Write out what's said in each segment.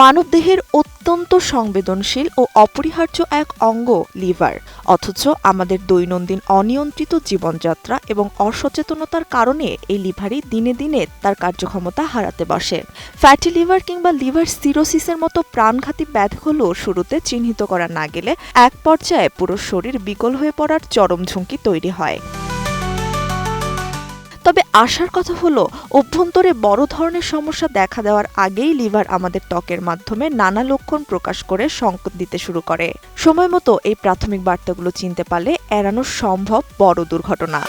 মানবদেহের অত্যন্ত সংবেদনশীল ও অপরিহার্য এক অঙ্গ লিভার, অথচ আমাদের দৈনন্দিন অনিয়ন্ত্রিত জীবনযাত্রা এবং অসচেতনতার কারণে এই লিভারই দিনে দিনে তার কার্যক্ষমতা হারাতে বসে। ফ্যাটি লিভার কিংবা লিভার সিরোসিসের মতো প্রাণঘাতী ব্যাধিগুলো শুরুতে চিহ্নিত করা না গেলে এক পর্যায়ে পুরো শরীর বিকল হয়ে পড়ার চরম ঝুঁকি তৈরি হয়। তবে আশার কথা হলো, অভ্যন্তরে বড় ধরনের সমস্যা দেখা দেওয়ার আগেই লিভার আমাদের ত্বকের মাধ্যমে নানা লক্ষণ প্রকাশ করে সংকেত দিতে শুরু করে। সময় মতো এই প্রাথমিক বার্তাগুলো চিনতে পারলে এড়ানো সম্ভব বড় দুর্ঘটনা।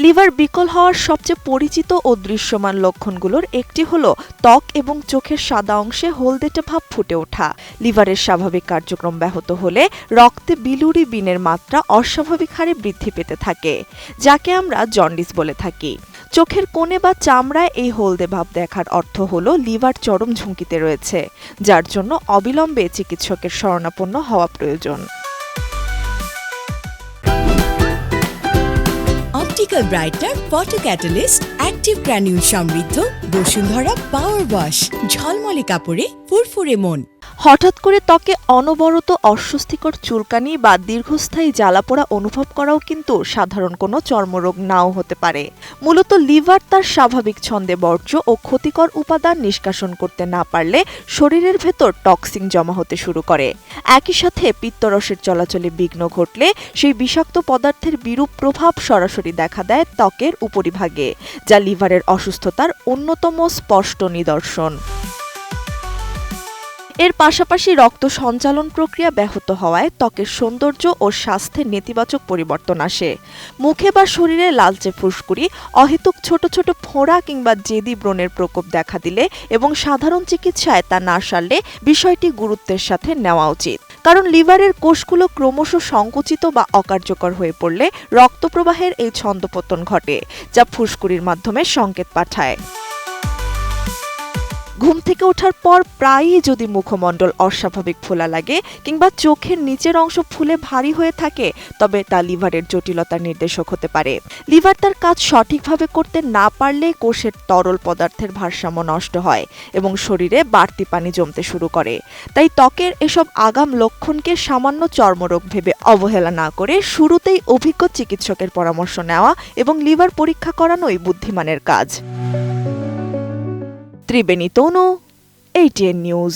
লিভার বিকল হওয়ার সবচেয়ে পরিচিত ও দৃশ্যমান লক্ষণগুলোর একটি হলো ত্বক এবং চোখের সাদা অংশে হলদেটে ভাব ফুটে ওঠা। লিভারের স্বাভাবিক কার্যক্রম ব্যাহত হলে রক্তে বিলিরুবিনের মাত্রা অস্বাভাবিক হারে বৃদ্ধি পেতে থাকে, যাকে আমরা জন্ডিস বলে থাকি। চোখের কোণে বা চামড়ায় এই হলদে ভাব দেখার অর্থ হলো লিভার চরম ঝুঁকিতে রয়েছে, যার জন্য অবিলম্বে চিকিৎসকের শরণাপন্ন হওয়া প্রয়োজন। Optical brighter photo catalyst active granule সমৃদ্ধ বসুন্ধরা পাওয়ার ওয়াশ, ঝলমলে কাপড়ে ফুরফুরে মন। হঠাৎ করে ত্বকে অনবরত অস্বস্তিকর চুলকানি বা দীর্ঘস্থায়ী জ্বালাপোড়া অনুভব করাও কিন্তু সাধারণ কোনো চর্মরোগ নাও হতে পারে। মূলত লিভার তার স্বাভাবিক ছন্দে বর্জ্য ও ক্ষতিকর উপাদান নিষ্কাশন করতে না পারলে শরীরের ভেতর টক্সিন জমা হতে শুরু করে। একই সাথে পিত্তরসের চলাচলে বিঘ্ন ঘটলে সেই বিষাক্ত পদার্থের বিরূপ প্রভাব সরাসরি দেখা দেয় ত্বকের উপরিভাগে, যা লিভারের অসুস্থতার অন্যতম স্পষ্ট নিদর্শন। এর পাশাপাশি রক্ত সঞ্চালন প্রক্রিয়া ব্যাহত হওয়ায় ত্বকের সৌন্দর্য ও স্বাস্থ্যের নেতিবাচক পরিবর্তন আসে। মুখে বা শরীরে লালচে ফুসকুড়ি, অহেতুক ছোট ছোট ফোঁড়া কিংবা জেদি ব্রণের প্রকোপ দেখা দিলে এবং সাধারণ চিকিৎসায় তা না সারলে বিষয়টি গুরুত্বের সাথে নেওয়া উচিত। কারণ লিভারের কোষগুলো ক্রমশ সংকুচিত বা অকার্যকর হয়ে পড়লে রক্তপ্রবাহের এই ছন্দপতন ঘটে, যা ফুসকুড়ির মাধ্যমে সংকেত পাঠায়। ঘুম থেকে ওঠার পর প্রায়ই যদি মুখমণ্ডল অস্বাভাবিক ফোলা লাগে কিংবা চোখের নিচের অংশ ফুলে ভারী হয়ে থাকে, তবে তা লিভারের জটিলতার নির্দেশক হতে পারে। লিভার তার কাজ সঠিকভাবে করতে না পারলে কোষের তরল পদার্থের ভারসাম্য নষ্ট হয় এবং শরীরে বাড়তি পানি জমতে শুরু করে। তাই ত্বকের এসব আগাম লক্ষণকে সামান্য চর্মরোগ ভেবে অবহেলা না করে শুরুতেই অভিজ্ঞ চিকিৎসকের পরামর্শ নেওয়া এবং লিভার পরীক্ষা করানোই বুদ্ধিমানের কাজ। ত্রিবেণী তনু, ATN নিউজ।